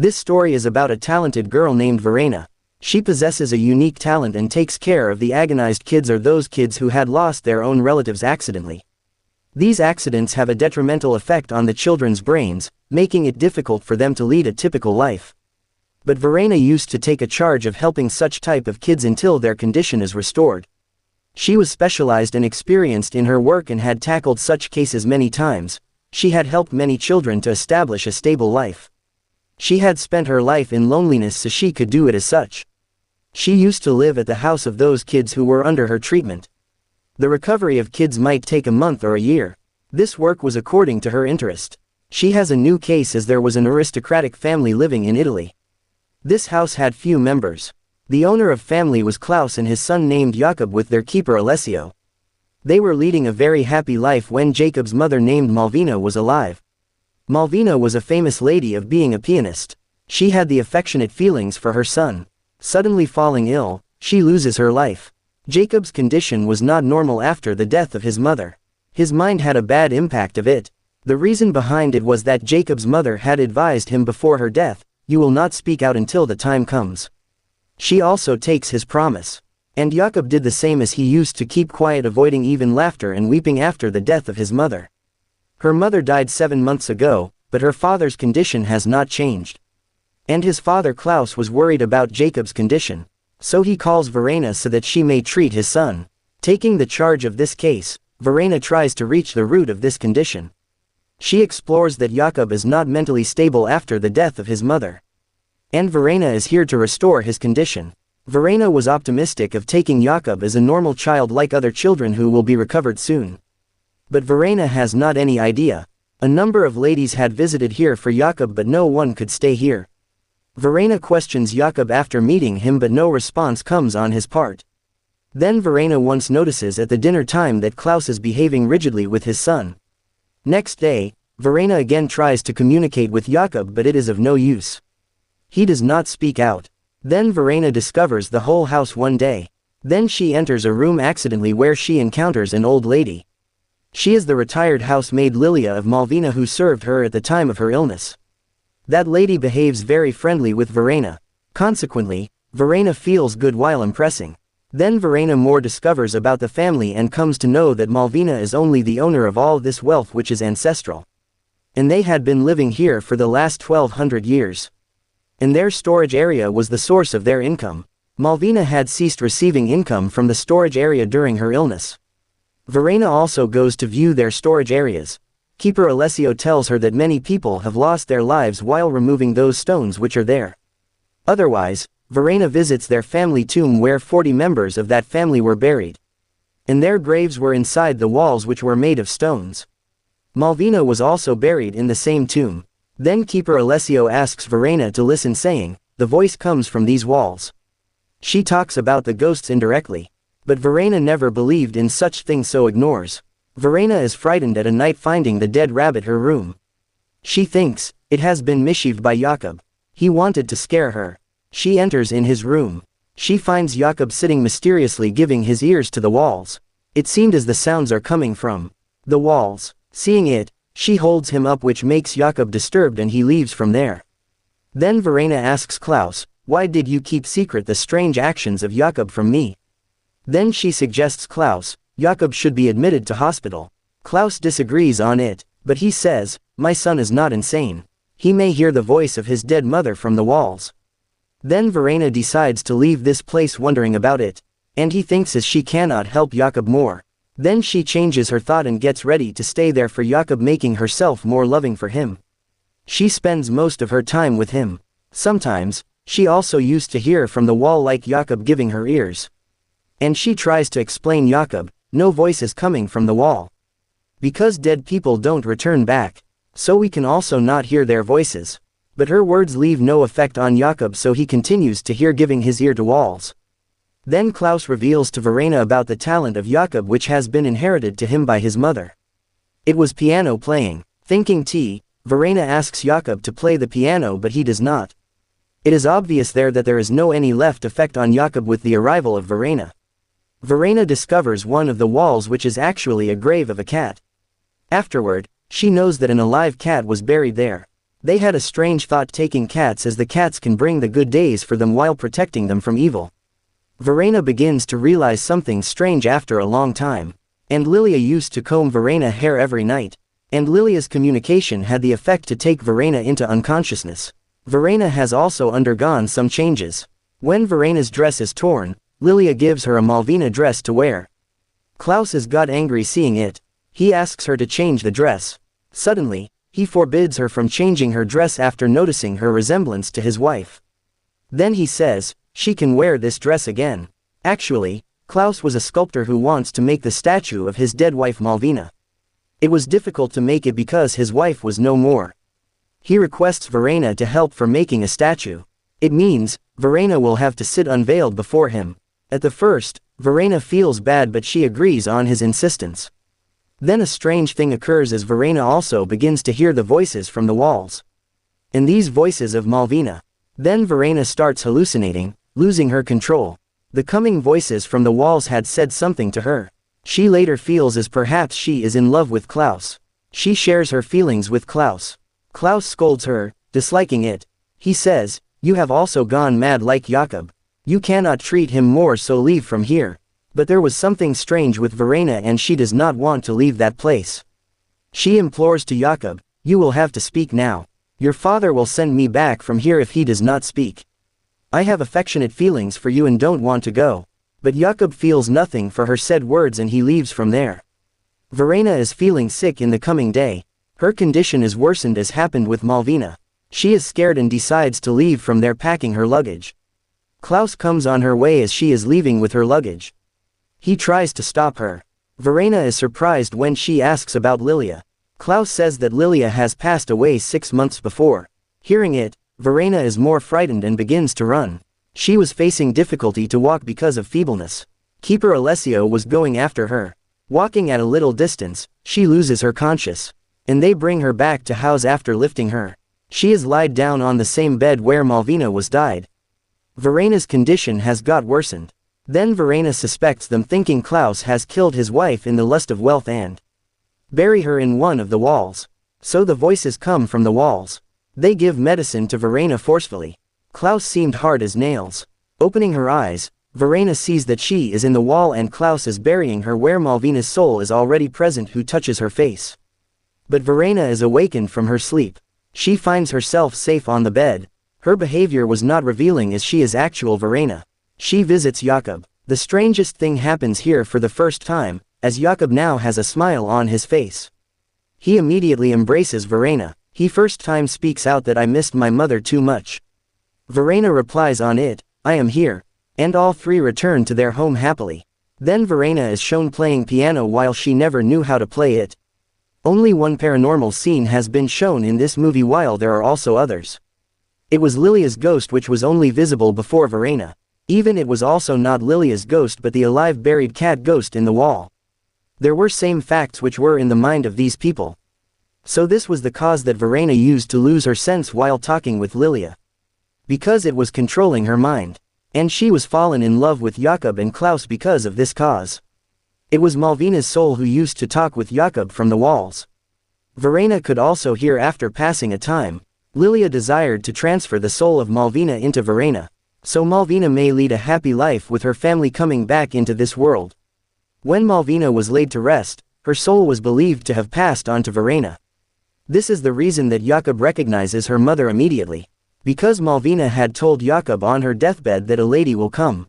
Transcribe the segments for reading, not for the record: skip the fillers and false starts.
This story is about a talented girl named Verena. She possesses a unique talent and takes care of the agonized kids or those kids who had lost their own relatives accidentally. These accidents have a detrimental effect on the children's brains, making it difficult for them to lead a typical life. But Verena used to take a charge of helping such type of kids until their condition is restored. She was specialized and experienced in her work and had tackled such cases many times. She had helped many children to establish a stable life. She had spent her life in loneliness so she could do it as such. She used to live at the house of those kids who were under her treatment. The recovery of kids might take a month or a year. This work was according to her interest. She has a new case as there was an aristocratic family living in Italy. This house had few members. The owner of family was Klaus and his son named Jakob with their keeper Alessio. They were leading a very happy life when Jacob's mother named Malvina was alive. Malvina was a famous lady of being a pianist. She had the affectionate feelings for her son. Suddenly falling ill, she loses her life. Jacob's condition was not normal after the death of his mother. His mind had a bad impact of it. The reason behind it was that Jacob's mother had advised him before her death, "You will not speak out until the time comes." She also takes his promise. And Jakob did the same as he used to keep quiet, avoiding even laughter and weeping after the death of his mother. Her mother died 7 months ago, but her father's condition has not changed. And his father Klaus was worried about Jacob's condition. So he calls Verena so that she may treat his son. Taking the charge of this case, Verena tries to reach the root of this condition. She explores that Jakob is not mentally stable after the death of his mother. And Verena is here to restore his condition. Verena was optimistic of taking Jakob as a normal child like other children who will be recovered soon. But Verena has not any idea. A number of ladies had visited here for Jakob but no one could stay here. Verena questions Jakob after meeting him but no response comes on his part. Then Verena once notices at the dinner time that Klaus is behaving rigidly with his son. Next day, Verena again tries to communicate with Jakob but it is of no use. He does not speak out. Then Verena discovers the whole house one day. Then she enters a room accidentally where she encounters an old lady. She is the retired housemaid Lilia of Malvina who served her at the time of her illness. That lady behaves very friendly with Verena. Consequently, Verena feels good while impressing. Then Verena more discovers about the family and comes to know that Malvina is only the owner of all this wealth which is ancestral. And they had been living here for the last 1200 years. And their storage area was the source of their income. Malvina had ceased receiving income from the storage area during her illness. Verena also goes to view their storage areas. Keeper Alessio tells her that many people have lost their lives while removing those stones which are there. Otherwise, Verena visits their family tomb where 40 members of that family were buried. And their graves were inside the walls which were made of stones. Malvina was also buried in the same tomb. Then Keeper Alessio asks Verena to listen saying, "The voice comes from these walls." She talks about the ghosts indirectly. But Verena never believed in such things so ignores. Verena is frightened at a night finding the dead rabbit her room. She thinks, it has been mischieved by Jakob. He wanted to scare her. She enters in his room. She finds Jakob sitting mysteriously giving his ears to the walls. It seemed as the sounds are coming from the walls. Seeing it, she holds him up which makes Jakob disturbed and he leaves from there. Then Verena asks Klaus, "Why did you keep secret the strange actions of Jakob from me?" Then she suggests Klaus, Jakob should be admitted to hospital. Klaus disagrees on it, but he says, "My son is not insane. He may hear the voice of his dead mother from the walls." Then Verena decides to leave this place wondering about it. And he thinks as she cannot help Jakob more. Then she changes her thought and gets ready to stay there for Jakob, making herself more loving for him. She spends most of her time with him. Sometimes, she also used to hear from the wall like Jakob giving her ears. And she tries to explain Jakob, no voice is coming from the wall. Because dead people don't return back. So we can also not hear their voices. But her words leave no effect on Jakob so he continues to hear giving his ear to walls. Then Klaus reveals to Verena about the talent of Jakob which has been inherited to him by his mother. It was piano playing. Thinking Verena asks Jakob to play the piano but he does not. It is obvious there that there is no any left effect on Jakob with the arrival of Verena. Verena discovers one of the walls which is actually a grave of a cat. Afterward, she knows that an alive cat was buried there. They had a strange thought, taking cats, as the cats can bring the good days for them while protecting them from evil. Verena begins to realize something strange after a long time. And Lilia used to comb Verena's hair every night. And Lilia's communication had the effect to take Verena into unconsciousness. Verena has also undergone some changes. When Verena's dress is torn, Lilia gives her a Malvina dress to wear. Klaus got angry seeing it. He asks her to change the dress. Suddenly, he forbids her from changing her dress after noticing her resemblance to his wife. Then he says, she can wear this dress again. Actually, Klaus was a sculptor who wants to make the statue of his dead wife Malvina. It was difficult to make it because his wife was no more. He requests Verena to help for making a statue. It means, Verena will have to sit unveiled before him. At the first, Verena feels bad, but she agrees on his insistence. Then a strange thing occurs as Verena also begins to hear the voices from the walls. And these voices of Malvina. Then Verena starts hallucinating, losing her control. The coming voices from the walls had said something to her. She later feels as perhaps she is in love with Klaus. She shares her feelings with Klaus. Klaus scolds her, disliking it. He says, "You have also gone mad like Jakob. You cannot treat him more, so leave from here." But there was something strange with Verena and she does not want to leave that place. She implores to Jakob, "You will have to speak now. Your father will send me back from here if he does not speak. I have affectionate feelings for you and don't want to go." But Jakob feels nothing for her said words and he leaves from there. Verena is feeling sick in the coming day. Her condition is worsened as happened with Malvina. She is scared and decides to leave from there, packing her luggage. Klaus comes on her way as she is leaving with her luggage. He tries to stop her. Verena is surprised when she asks about Lilia. Klaus says that Lilia has passed away 6 months before. Hearing it, Verena is more frightened and begins to run. She was facing difficulty to walk because of feebleness. Keeper Alessio was going after her. Walking at a little distance, she loses her conscience. And they bring her back to house after lifting her. She is lied down on the same bed where Malvina was died. Verena's condition has got worsened. Then Verena suspects them, thinking Klaus has killed his wife in the lust of wealth and bury her in one of the walls. So the voices come from the walls. They give medicine to Verena forcefully. Klaus seemed hard as nails. Opening her eyes, Verena sees that she is in the wall and Klaus is burying her where Malvina's soul is already present, who touches her face. But Verena is awakened from her sleep. She finds herself safe on the bed. Her behavior was not revealing as she is actual Verena. She visits Jakob. The strangest thing happens here for the first time, as Jakob now has a smile on his face. He immediately embraces Verena. He first time speaks out that "I missed my mother too much." Verena replies on it, "I am here." And all three return to their home happily. Then Verena is shown playing piano while she never knew how to play it. Only one paranormal scene has been shown in this movie, while there are also others. It was Lilia's ghost which was only visible before Verena. Even it was also not Lilia's ghost but the alive buried cat ghost in the wall. There were same facts which were in the mind of these people. So this was the cause that Verena used to lose her sense while talking with Lilia. Because it was controlling her mind. And she was fallen in love with Jakob and Klaus because of this cause. It was Malvina's soul who used to talk with Jakob from the walls. Verena could also hear after passing a time. Lilia desired to transfer the soul of Malvina into Verena, so Malvina may lead a happy life with her family coming back into this world. When Malvina was laid to rest, her soul was believed to have passed on to Verena. This is the reason that Jakob recognizes her mother immediately. Because Malvina had told Jakob on her deathbed that a lady will come.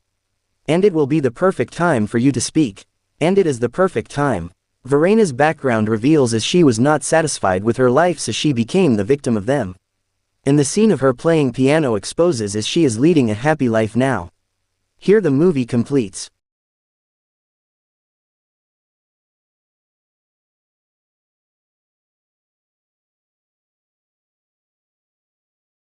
And it will be the perfect time for you to speak. And it is the perfect time. Verena's background reveals as she was not satisfied with her life, so she became the victim of them. And the scene of her playing piano exposes as she is leading a happy life now. Here the movie completes.